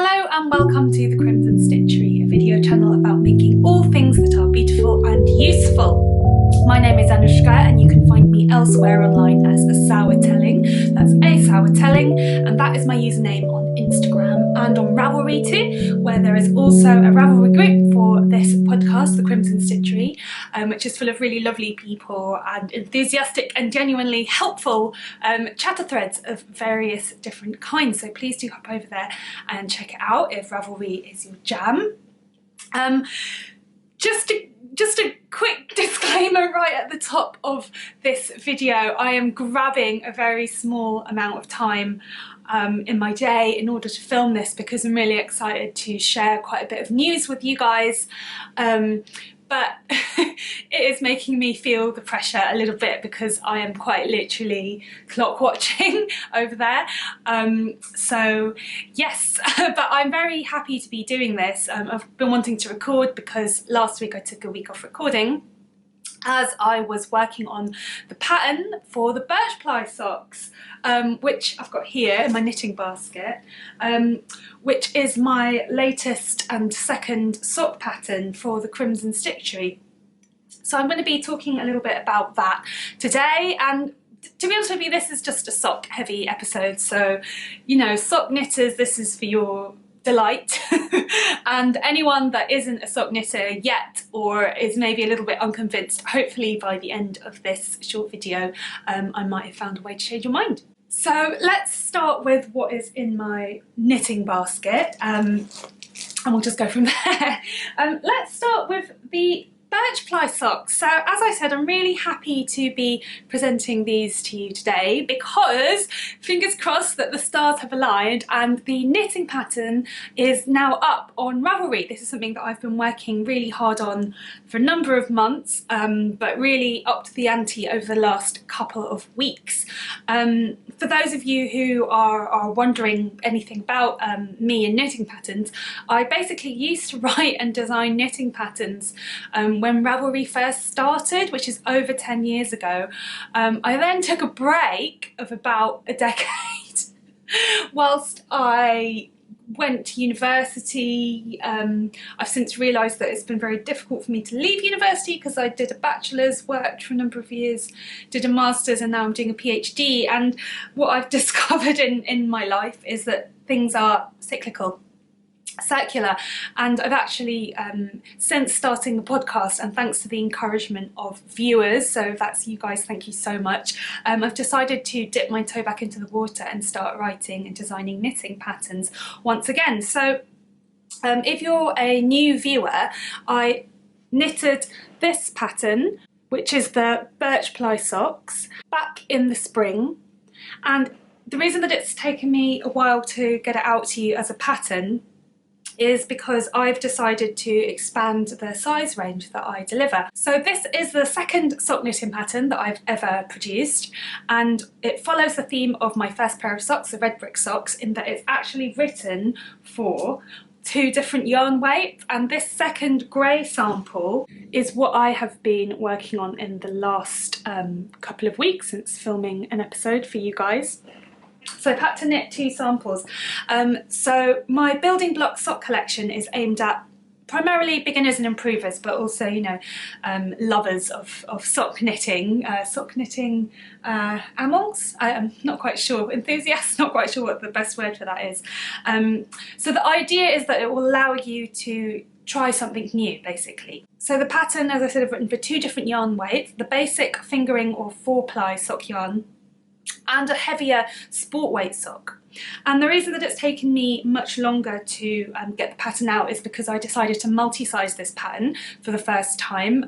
Hello and welcome to the Crimson Stitchery, a video channel about making all things that are beautiful and useful. My name is Anushka and you can find me elsewhere online as A Sour Telling. That's A Sour Telling, and that is my username on Instagram and on Ravelry too, where there is also a Ravelry group for this podcast, the Crimson Stitchery, which is full of really lovely people and enthusiastic and genuinely helpful chatter threads of various different kinds. So please do hop over there and check it out if Ravelry is your jam. Just a quick disclaimer right at the top of this video. I am grabbing a very small amount of time in my day in order to film this because I'm really excited to share quite a bit of news with you guys. But it is making me feel the pressure a little bit because I am quite literally clock watching over there. So yes, but I'm very happy to be doing this. I've been wanting to record because last week I took a week off recording as I was working on the pattern for the birch ply socks, which I've got here in my knitting basket, which is my latest and second sock pattern for the Crimson Stitchery. So I'm going to be talking a little bit about that today, and to be honest with you, this is just a sock heavy episode, so you know, sock knitters, this is for your delight. And anyone that isn't a sock knitter yet or is maybe a little bit unconvinced, hopefully by the end of this short video I might have found a way to change your mind. So let's start with what is in my knitting basket, and we'll just go from there. Let's start with the birch ply socks. So as I said, I'm really happy to be presenting these to you today because fingers crossed that the stars have aligned and the knitting pattern is now up on Ravelry. This is something that I've been working really hard on for a number of months, but really upped the ante over the last couple of weeks. For those of you who are wondering anything about me and knitting patterns, I basically used to write and design knitting patterns when Ravelry first started, which is over 10 years ago. I then took a break of about a decade whilst I went to university. I've since realised that it's been very difficult for me to leave university because I did a bachelor's, worked for a number of years, did a master's, and now I'm doing a PhD. And what I've discovered in my life is that things are cyclical, circular, and I've actually since starting the podcast, and thanks to the encouragement of viewers, so if that's you guys, thank you so much, I've decided to dip my toe back into the water and start writing and designing knitting patterns once again. So if you're a new viewer, I knitted this pattern, which is the birch ply socks, back in the spring, and the reason that it's taken me a while to get it out to you as a pattern is because I've decided to expand the size range that I deliver. So this is the second sock knitting pattern that I've ever produced, and it follows the theme of my first pair of socks, the red brick socks, in that it's actually written for 2 different yarn weights, and this second grey sample is what I have been working on in the last couple of weeks since filming an episode for you guys. So I've had to knit 2 samples. So my building block sock collection is aimed at primarily beginners and improvers, but also, you know, lovers of sock knitting amants. I'm not quite sure, enthusiasts, not quite sure what the best word for that is. So the idea is that it will allow you to try something new, basically. So the pattern, as I said, I've written for 2 different yarn weights, the basic fingering or 4-ply sock yarn, and a heavier sport weight sock. And the reason that it's taken me much longer to get the pattern out is because I decided to multi-size this pattern for the first time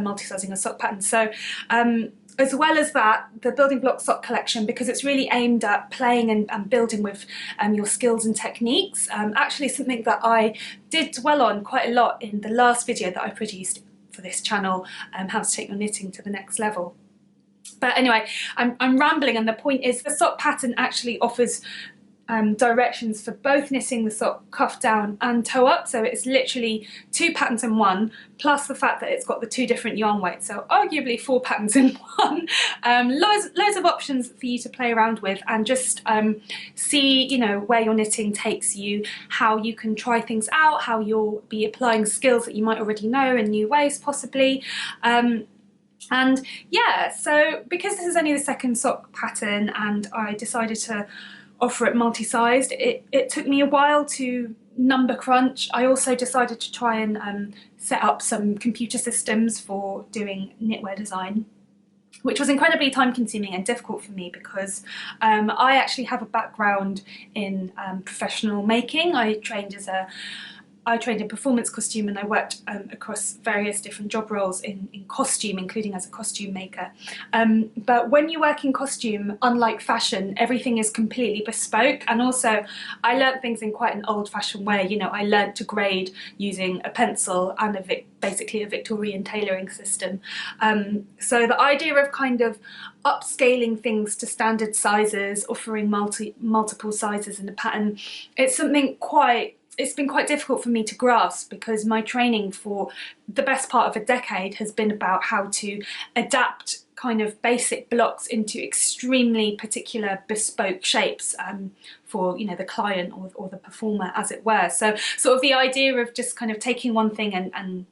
multi-sizing a sock pattern. So as well as that, the building block sock collection, because it's really aimed at playing and building with your skills and techniques, actually something that I did dwell on quite a lot in the last video that I produced for this channel, how to take your knitting to the next level. But anyway, I'm rambling, and the point is the sock pattern actually offers directions for both knitting the sock cuff down and toe up, so it's literally 2 patterns in one, plus the fact that it's got the 2 different yarn weights, so arguably 4 patterns in one. Loads of options for you to play around with and just see, you know, where your knitting takes you, how you can try things out, how you'll be applying skills that you might already know in new ways possibly. And yeah, so because this is only the second sock pattern and I decided to offer it multi-sized, it took me a while to number crunch. I also decided to try and set up some computer systems for doing knitwear design, which was incredibly time consuming and difficult for me because I actually have a background in professional making. I trained in performance costume and I worked across various different job roles in costume, including as a costume maker. But when you work in costume, unlike fashion, everything is completely bespoke. And also I learnt things in quite an old-fashioned way. You know, I learnt to grade using a pencil and basically a Victorian tailoring system. So the idea of kind of upscaling things to standard sizes, offering multiple sizes in a pattern, it's been quite difficult for me to grasp because my training for the best part of a decade has been about how to adapt kind of basic blocks into extremely particular bespoke shapes for, you know, the client or the performer, as it were. So sort of the idea of just kind of taking one thing and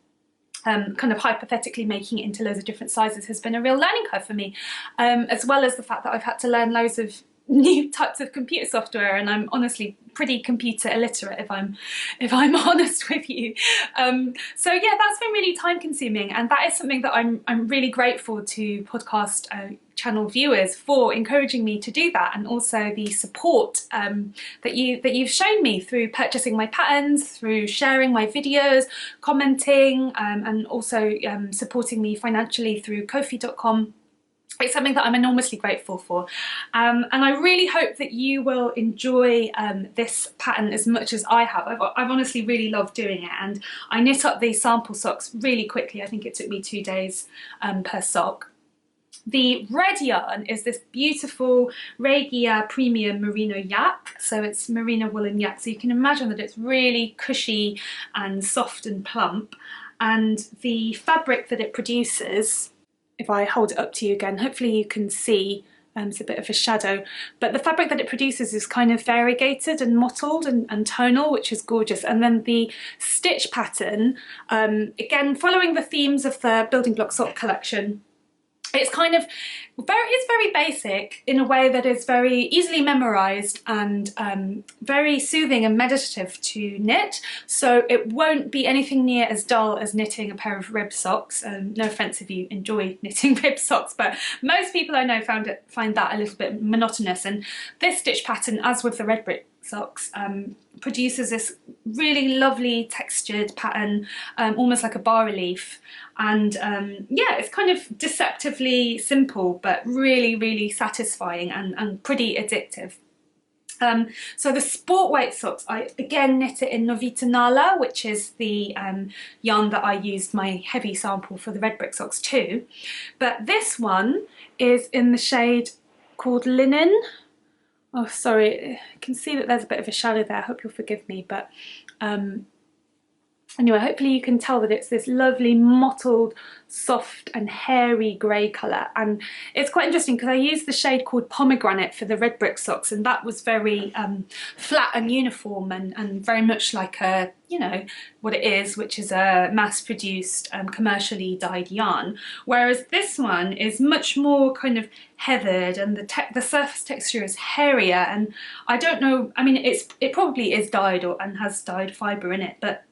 kind of hypothetically making it into loads of different sizes has been a real learning curve for me, as well as the fact that I've had to learn loads of new types of computer software, and I'm honestly pretty computer illiterate if I'm honest with you. So yeah, that's been really time consuming, and that is something that I'm really grateful to podcast channel viewers for encouraging me to do that, and also the support that you've shown me through purchasing my patterns, through sharing my videos, commenting, and also supporting me financially through Ko-fi.com. It's something that I'm enormously grateful for, and I really hope that you will enjoy this pattern as much as I have. I've honestly really loved doing it, and I knit up these sample socks really quickly. I think it took me 2 days per sock. The red yarn is this beautiful Regia Premium Merino Yak, so it's merino woolen yak, so you can imagine that it's really cushy and soft and plump, and the fabric that it produces, if I hold it up to you again, hopefully you can see, it's a bit of a shadow, but the fabric that it produces is kind of variegated and mottled and tonal, which is gorgeous. And then the stitch pattern, again following the themes of the Building Block Sock collection, it's kind of very basic in a way that is very easily memorized and very soothing and meditative to knit. So it won't be anything near as dull as knitting a pair of rib socks. No offense if you enjoy knitting rib socks, but most people I know find that a little bit monotonous. And this stitch pattern, as with the red brick socks, produces this really lovely textured pattern, almost like a bas relief, and yeah, it's kind of deceptively simple but really satisfying and pretty addictive. So the sport weight socks, I again knit it in Novita Nala, which is the yarn that I used my heavy sample for the red brick socks too, but this one is in the shade called Linen. Oh, sorry, I can see that there's a bit of a shadow there, I hope you'll forgive me, but anyway, hopefully you can tell that it's this lovely mottled, soft and hairy grey colour. And it's quite interesting because I used the shade called Pomegranate for the red brick socks, and that was very flat and uniform and very much like a, you know, what it is, which is a mass-produced, commercially dyed yarn. Whereas this one is much more kind of heathered, and the surface texture is hairier, and I don't know, I mean, it probably is dyed and has dyed fibre in it, but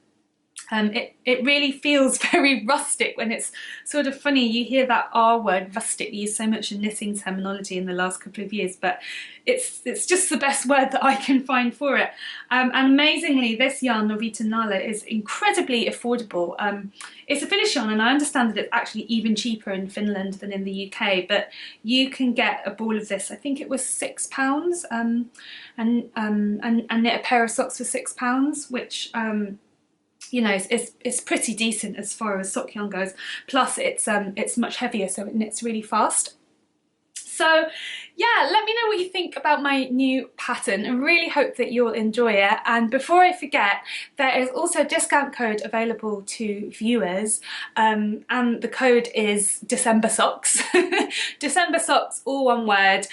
it really feels very rustic. When it's sort of funny, you hear that R word, rustic, used so much in knitting terminology in the last couple of years, but it's just the best word that I can find for it. And amazingly, this yarn, Novita Nala, is incredibly affordable. It's a Finnish yarn, and I understand that it's actually even cheaper in Finland than in the UK, but you can get a ball of this, I think it was £6, and knit a pair of socks for £6, which you know, it's pretty decent as far as sock yarn goes. Plus it's much heavier, so it knits really fast. So yeah, let me know what you think about my new pattern. I really hope that you'll enjoy it. And before I forget, there is also a discount code available to viewers, and the code is December Socks. December Socks, all one word.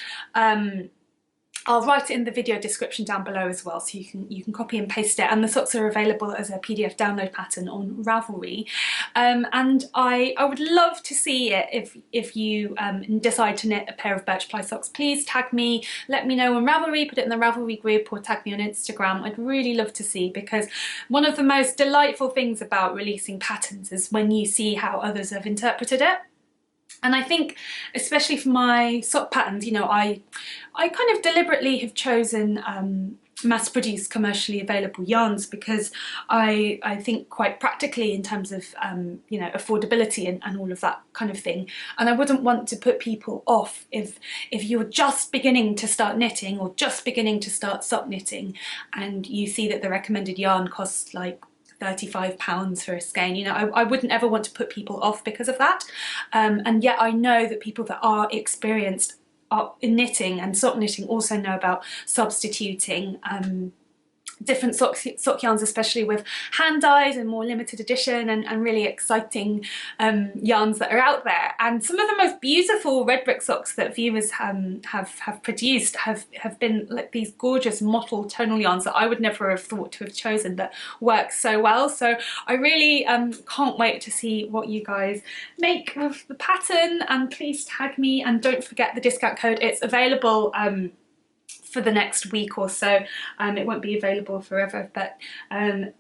I'll write it in the video description down below as well, so you can copy and paste it. And the socks are available as a PDF download pattern on Ravelry. And I would love to see it if you decide to knit a pair of birch ply socks. Please tag me, let me know on Ravelry, put it in the Ravelry group, or tag me on Instagram. I'd really love to see, because one of the most delightful things about releasing patterns is when you see how others have interpreted it. And I think, especially for my sock patterns, you know, I kind of deliberately have chosen mass-produced commercially available yarns, because I think quite practically in terms of you know, affordability and all of that kind of thing. And I wouldn't want to put people off if you're just beginning to start knitting, or just beginning to start sock knitting, and you see that the recommended yarn costs like £35 for a skein. You know, I wouldn't ever want to put people off because of that. And yet I know that people that are experienced in knitting and sock knitting also know about substituting different sock yarns, especially with hand dyes and more limited edition and really exciting yarns that are out there. And some of the most beautiful red brick socks that viewers have produced have been like these gorgeous mottled tonal yarns that I would never have thought to have chosen, that work so well. So I really can't wait to see what you guys make with the pattern, and please tag me, and don't forget the discount code. It's available for the next week or so. It won't be available forever, but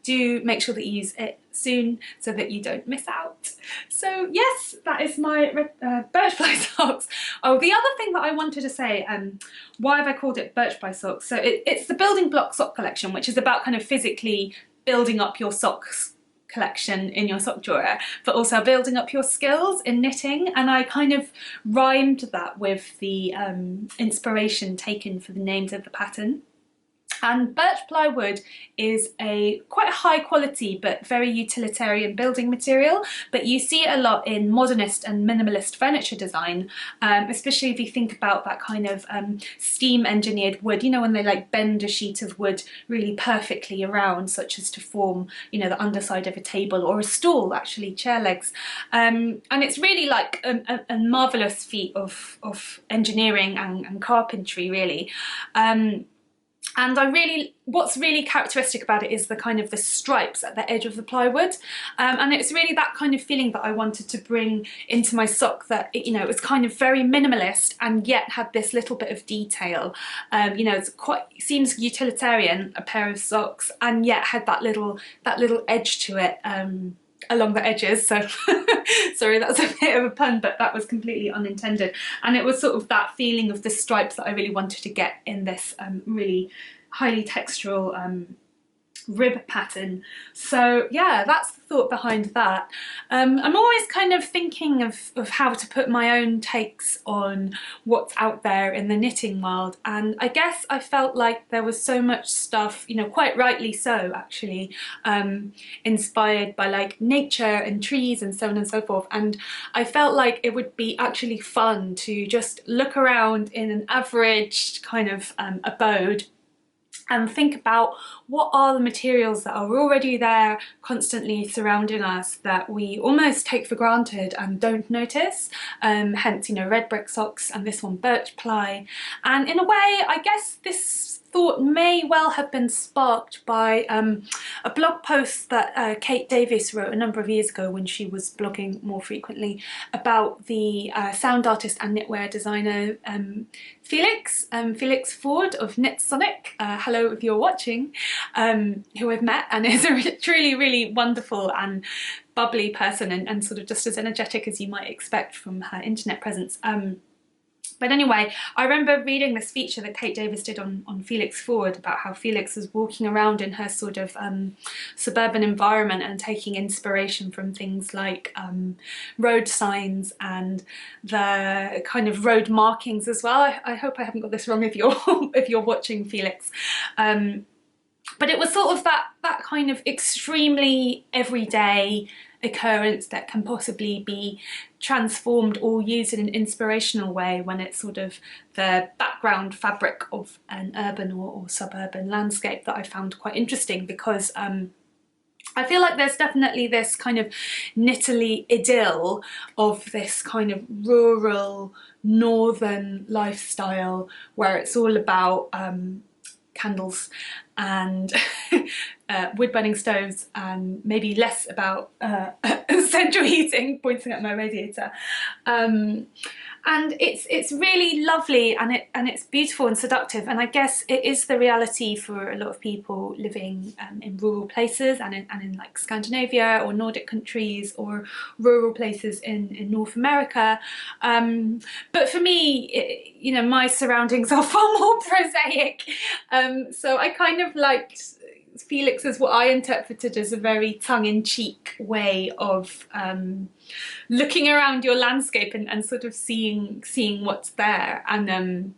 do make sure that you use it soon so that you don't miss out. So yes, that is my birch ply socks. Oh, the other thing that I wanted to say, why have I called it birch ply socks? So it's the building block sock collection, which is about kind of physically building up your socks collection in your sock drawer, but also building up your skills in knitting. And I kind of rhymed that with the inspiration taken for the names of the pattern. And birch plywood is a quite high quality but very utilitarian building material, but you see it a lot in modernist and minimalist furniture design, especially if you think about that kind of steam engineered wood, you know, when they like bend a sheet of wood really perfectly around, such as to form, you know, the underside of a table or a stool, actually chair legs. And it's really like a marvellous feat of engineering and carpentry, really. And what's really characteristic about it is the kind of the stripes at the edge of the plywood. And it's really that kind of feeling that I wanted to bring into my sock, that, you know, it was kind of very minimalist and yet had this little bit of detail. You know, it seems utilitarian, a pair of socks, and yet had that little edge to it along the edges. So sorry, that's a bit of a pun, but that was completely unintended. And it was sort of that feeling of the stripes that I really wanted to get in this really highly textural rib pattern. So yeah, that's the thought behind that. I'm always kind of thinking of how to put my own takes on what's out there in the knitting world, and I guess I felt like there was so much stuff, you know, quite rightly so actually, inspired by like nature and trees and so on and so forth, and I felt like it would be actually fun to just look around in an average kind of abode and think about what are the materials that are already there constantly surrounding us that we almost take for granted and don't notice. Hence, you know, red brick socks and this one birch ply. And in a way, I guess this thought may well have been sparked by a blog post that Kate Davis wrote a number of years ago when she was blogging more frequently about the sound artist and knitwear designer Felix Ford of Knit Sonic. Hello if you're watching, who I've met and is a truly, really wonderful and bubbly person, and sort of just as energetic as you might expect from her internet presence. But anyway, I remember reading this feature that Kate Davis did on Felix Ford about how Felix was walking around in her sort of suburban environment and taking inspiration from things like road signs and the kind of road markings as well. I hope I haven't got this wrong if you're if you're watching Felix. But it was sort of that kind of extremely everyday occurrence that can possibly be transformed or used in an inspirational way when it's sort of the background fabric of an urban or suburban landscape that I found quite interesting, because I feel like there's definitely this kind of knitterly idyll of this kind of rural northern lifestyle where it's all about candles and wood burning stoves, and maybe less about central heating, pointing at my radiator. And it's really lovely, and it's beautiful and seductive, and I guess it is the reality for a lot of people living in rural places and in like Scandinavia or Nordic countries or rural places in North America. But for me, you know, my surroundings are far more prosaic, so I kind of liked Felix's, what I interpreted as a very tongue-in-cheek way of looking around your landscape and sort of seeing what's there. And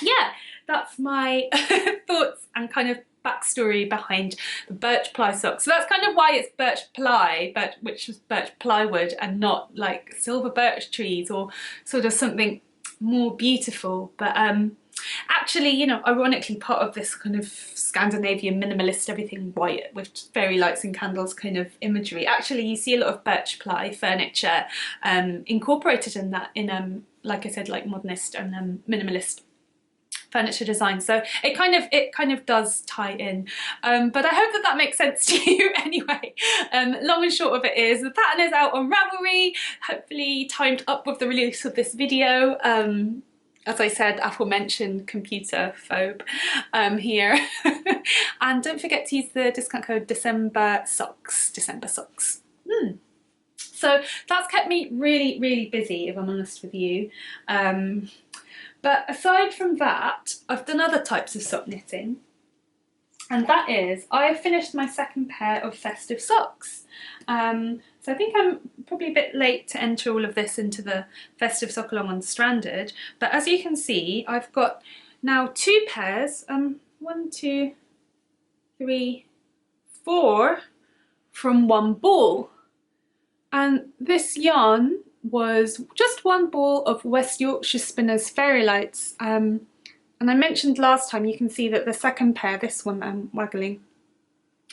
yeah, that's my thoughts and kind of backstory behind the birch ply sock. So that's kind of why it's birch ply, but which was birch plywood and not like silver birch trees or sort of something more beautiful. But actually, you know, ironically, part of this kind of Scandinavian minimalist, everything white with fairy lights and candles kind of imagery, actually you see a lot of birch ply furniture incorporated in that, in like I said, like modernist and minimalist furniture design. So it kind of does tie in, but I hope that that makes sense to you anyway. Long and short of it is the pattern is out on Ravelry, hopefully timed up with the release of this video. As I said, aforementioned computer phobe here. And don't forget to use the discount code December socks. So that's kept me really, really busy, if I'm honest with you. But aside from that, I've done other types of sock knitting. And that is, I have finished my second pair of festive socks. So I think I'm probably a bit late to enter all of this into the festive sock along on Stranded, but as you can see, I've got now 2 pairs, 1, 2, 3, 4 from one ball. And this yarn was just one ball of West Yorkshire Spinners Fairy Lights. And I mentioned last time, you can see that the second pair, this one I'm waggling,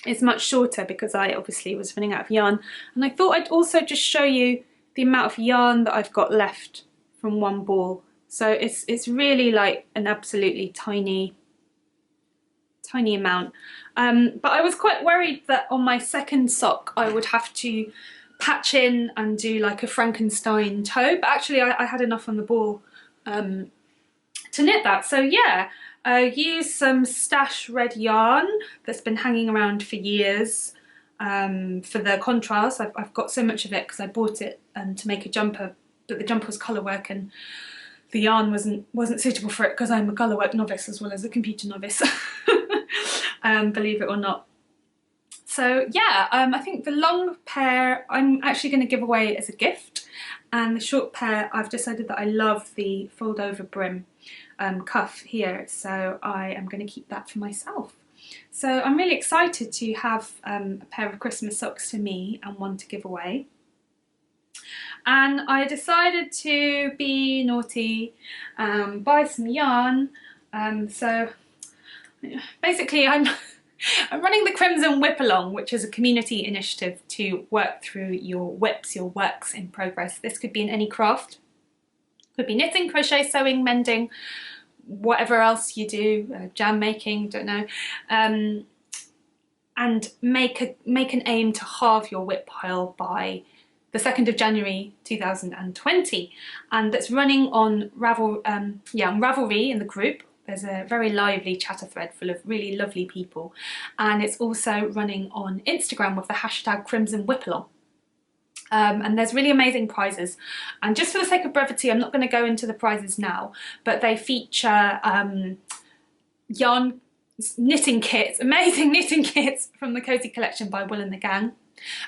is much shorter because I obviously was running out of yarn. And I thought I'd also just show you the amount of yarn that I've got left from one ball. So it's really like an absolutely tiny amount. But I was quite worried that on my second sock I would have to patch in and do like a Frankenstein toe, but actually I had enough on the ball to knit that. So yeah, use some stash red yarn that's been hanging around for years for the contrast. I've got so much of it because I bought it to make a jumper, but the jumper was colour work and the yarn wasn't suitable for it because I'm a colour work novice as well as a computer novice, believe it or not. So yeah, I think the long pair I'm actually going to give away as a gift, and the short pair I've decided that I love the fold over brim cuff here, so I am going to keep that for myself. So I'm really excited to have a pair of Christmas socks for me and one to give away. And I decided to be naughty, buy some yarn. So basically I'm running the Crimson Whip Along, which is a community initiative to work through your whips, your works in progress. This could be in any craft. Could be knitting, crochet, sewing, mending, whatever else you do, jam making, don't know. And make an aim to halve your whip pile by the 2nd of January 2020. And that's running on Ravelry in the group. There's a very lively chatter thread full of really lovely people, and it's also running on Instagram with the hashtag Crimson Whip Along. And there's really amazing prizes, and just for the sake of brevity I'm not going to go into the prizes now, but they feature yarn knitting kits, amazing knitting kits from the Cozy Collection by Will and the Gang,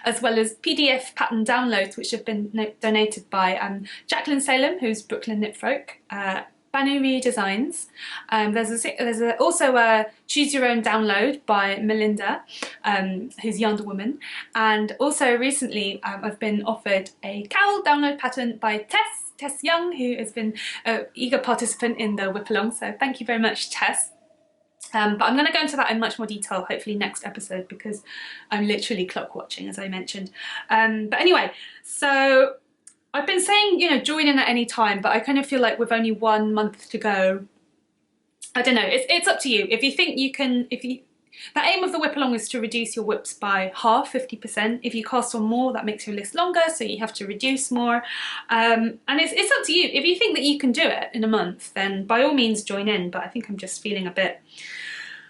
as well as PDF pattern downloads which have been donated by Jacqueline Salem, who's Brooklyn Knit Folk, Banuria Designs. There's also a Choose Your Own download by Melinda, who's Yonder Woman, and also recently I've been offered a cowl download pattern by Tess Young, who has been an eager participant in the whip along, so thank you very much, Tess. But I'm going to go into that in much more detail hopefully next episode, because I'm literally clock watching, as I mentioned. But anyway, so I've been saying, you know, join in at any time, but I kind of feel like with only 1 month to go, I don't know, it's up to you. If you think you can, the aim of the whip along is to reduce your whips by half, 50%. If you cast on more, that makes your list longer, so you have to reduce more. And it's up to you. If you think that you can do it in a month, then by all means join in, but I think I'm just feeling a bit,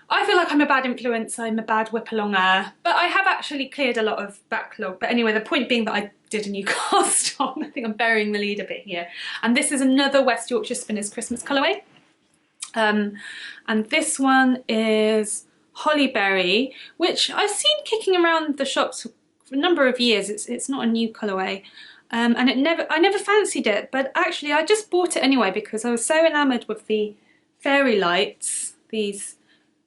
I feel like I'm a bad influence, I'm a bad whip-alonger, but I have actually cleared a lot of backlog. But anyway, the point being that I did a new cast on. I think I'm burying the lead a bit here. And this is another West Yorkshire Spinners Christmas colourway. And this one is Hollyberry, which I've seen kicking around the shops for a number of years. It's not a new colourway. And I never fancied it, but actually I just bought it anyway because I was so enamoured with the fairy lights, these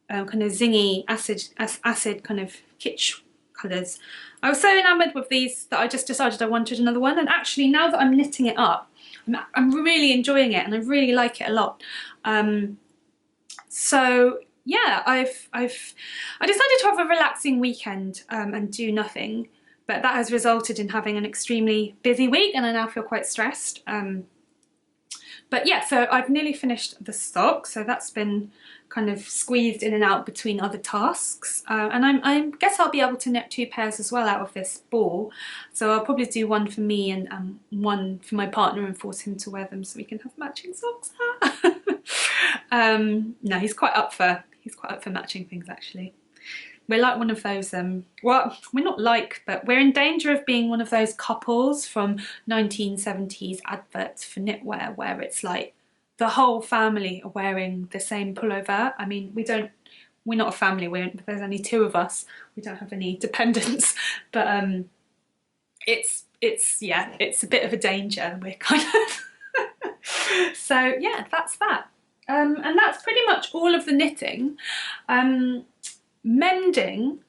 kind of zingy acid kind of kitsch colours. I was so enamoured with these that I just decided I wanted another one, and actually now that I'm knitting it up, I'm really enjoying it and I really like it a lot. So yeah, I decided to have a relaxing weekend and do nothing, but that has resulted in having an extremely busy week and I now feel quite stressed. But yeah, so I've nearly finished the sock, so that's been kind of squeezed in and out between other tasks. And I guess I'll be able to knit 2 pairs as well out of this ball. So I'll probably do one for me and one for my partner and force him to wear them so we can have matching socks. No, he's quite up for matching things actually. We're like one of those, well, we're not like, but we're in danger of being one of those couples from 1970s adverts for knitwear where it's like the whole family are wearing the same pullover. I mean, we're not a family, there's only 2 of us. We don't have any dependents, but it's a bit of a danger. We're kind of, so yeah, that's that. And that's pretty much all of the knitting. Mending,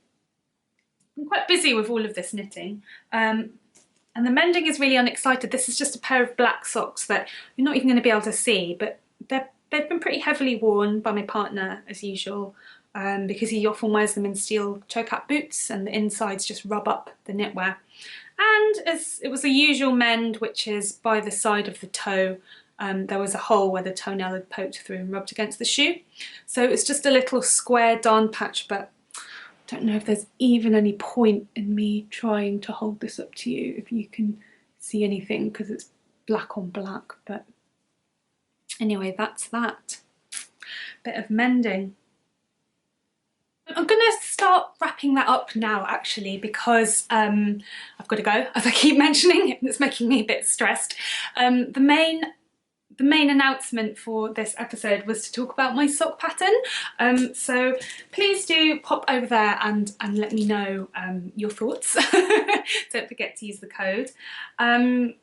I'm quite busy with all of this knitting, and the mending is really unexcited. This is just a pair of black socks that you're not even going to be able to see, but they've been pretty heavily worn by my partner as usual, because he often wears them in steel toe-cap boots and the insides just rub up the knitwear. And as it was a usual mend, which is by the side of the toe, there was a hole where the toenail had poked through and rubbed against the shoe. So it's just a little square darn patch, but I don't know if there's even any point in me trying to hold this up to you if you can see anything because it's black on black. But anyway, that's that. Bit of mending. I'm gonna start wrapping that up now actually, because I've got to go, as I keep mentioning, and it's making me a bit stressed. The main announcement for this episode was to talk about my sock pattern. So please do pop over there and let me know your thoughts. Don't forget to use the code. Oh,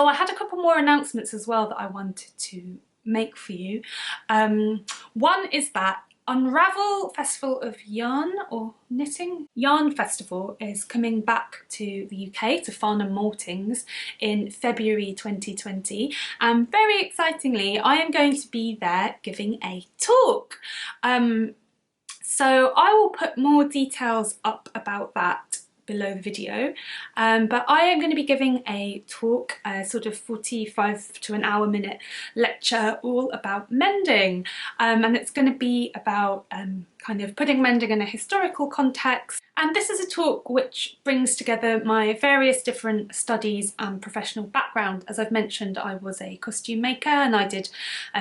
I had a couple more announcements as well that I wanted to make for you. One is that Unravel Festival of Yarn or Knitting? Yarn Festival is coming back to the UK, to Farnham Maltings in February 2020, and very excitingly I am going to be there giving a talk. So I will put more details up about that below the video, but I am going to be giving a talk, a sort of 45 to an hour minute lecture all about mending, and it's going to be about kind of putting mending in a historical context. And this is a talk which brings together my various different studies and professional background. As I've mentioned, I was a costume maker and I did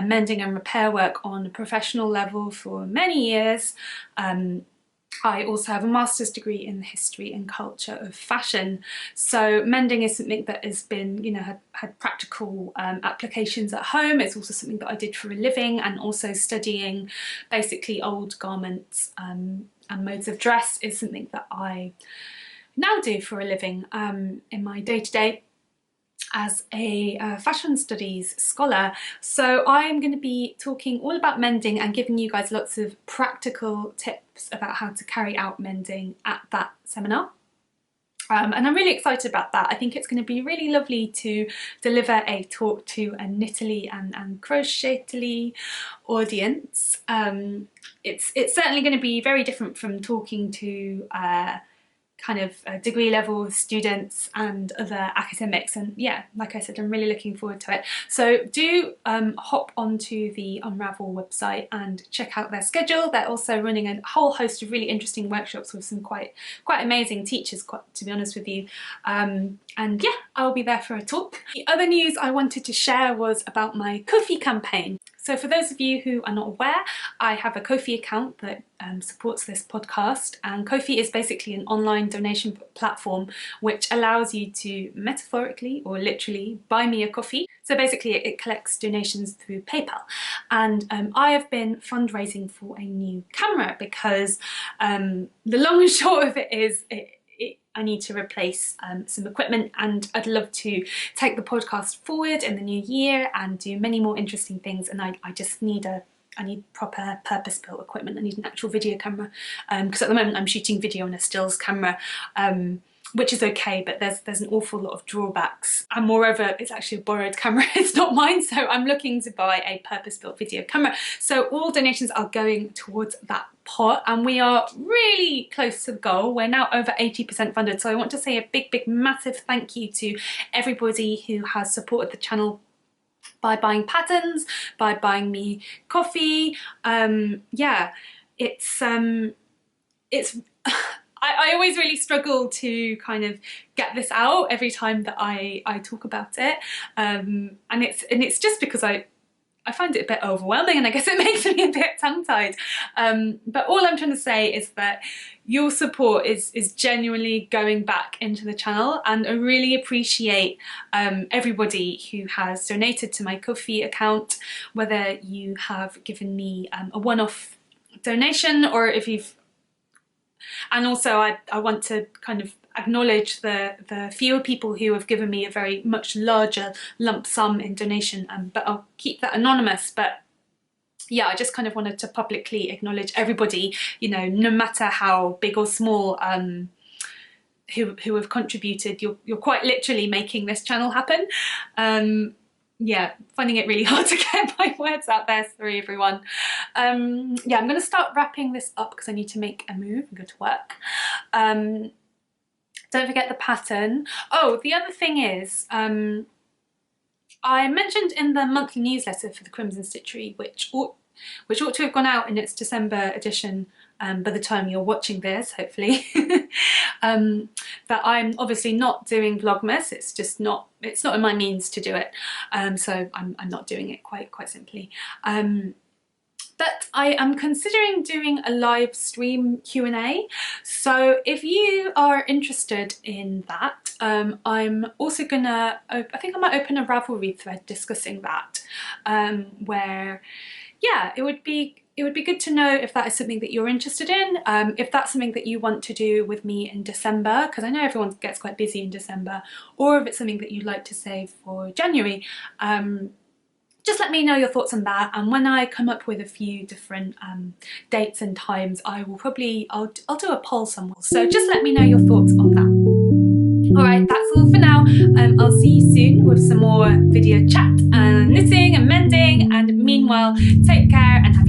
mending and repair work on a professional level for many years. I also have a master's degree in the history and culture of fashion. So mending is something that has been, you know, had practical applications at home. It's also something that I did for a living, and also studying basically old garments and modes of dress is something that I now do for a living in my day-to-day. as a fashion studies scholar. So I'm going to be talking all about mending and giving you guys lots of practical tips about how to carry out mending at that seminar. And I'm really excited about that. I think it's going to be really lovely to deliver a talk to a knitterly and crochetly audience. It's certainly going to be very different from talking to kind of degree level students and other academics, and yeah, like I said, I'm really looking forward to it. So do hop onto the Unravel website and check out their schedule. They're also running a whole host of really interesting workshops with some quite amazing teachers, to be honest with you. And yeah, I'll be there for a talk. The other news I wanted to share was about my Ko-fi campaign. So for those of you who are not aware, I have a Ko-fi account that supports this podcast, and Ko-fi is basically an online donation platform which allows you to metaphorically or literally buy me a coffee. So basically it collects donations through PayPal, and I have been fundraising for a new camera because the long and short of it is I need to replace some equipment, and I'd love to take the podcast forward in the new year and do many more interesting things, and I just need I need proper purpose-built equipment. I need an actual video camera because at the moment I'm shooting video on a stills camera, which is okay, but there's an awful lot of drawbacks, and moreover it's actually a borrowed camera, it's not mine, so I'm looking to buy a purpose-built video camera. So all donations are going towards that pot, and we are really close to the goal. We're now over 80% funded, so I want to say a big massive thank you to everybody who has supported the channel by buying patterns, by buying me coffee. Yeah, it's I always really struggle to kind of get this out every time that I talk about it, and it's just because I find it a bit overwhelming, and I guess it makes me a bit tongue-tied. But all I'm trying to say is that your support is genuinely going back into the channel, and I really appreciate everybody who has donated to my Ko-fi account, whether you have given me a one-off donation or if you've... And also I want to kind of acknowledge the fewer people who have given me a very much larger lump sum in donation, but I'll keep that anonymous. But yeah, I just kind of wanted to publicly acknowledge everybody, you know, no matter how big or small, who have contributed. You're quite literally making this channel happen. Yeah, finding it really hard to get my words out there, sorry everyone. Yeah, I'm going to start wrapping this up because I need to make a move and go to work. Don't forget the pattern. Oh, the other thing is, I mentioned in the monthly newsletter for the Crimson Stitchery, which ought to have gone out in its December edition by the time you're watching this, hopefully, that I'm obviously not doing Vlogmas. It's not in my means to do it, so I'm not doing it quite simply. But I am considering doing a live stream Q&A, so if you are interested in that, I'm also gonna, I think I might open a Ravelry thread discussing that, where, yeah, it would be good to know if that is something that you're interested in, if that's something that you want to do with me in December, because I know everyone gets quite busy in December, or if it's something that you'd like to save for January. Just let me know your thoughts on that, and when I come up with a few different dates and times, I'll do a poll somewhere. So just let me know your thoughts on that. Alright, that's all for now. I'll see you soon with some more video chat and knitting and mending, and meanwhile, take care and have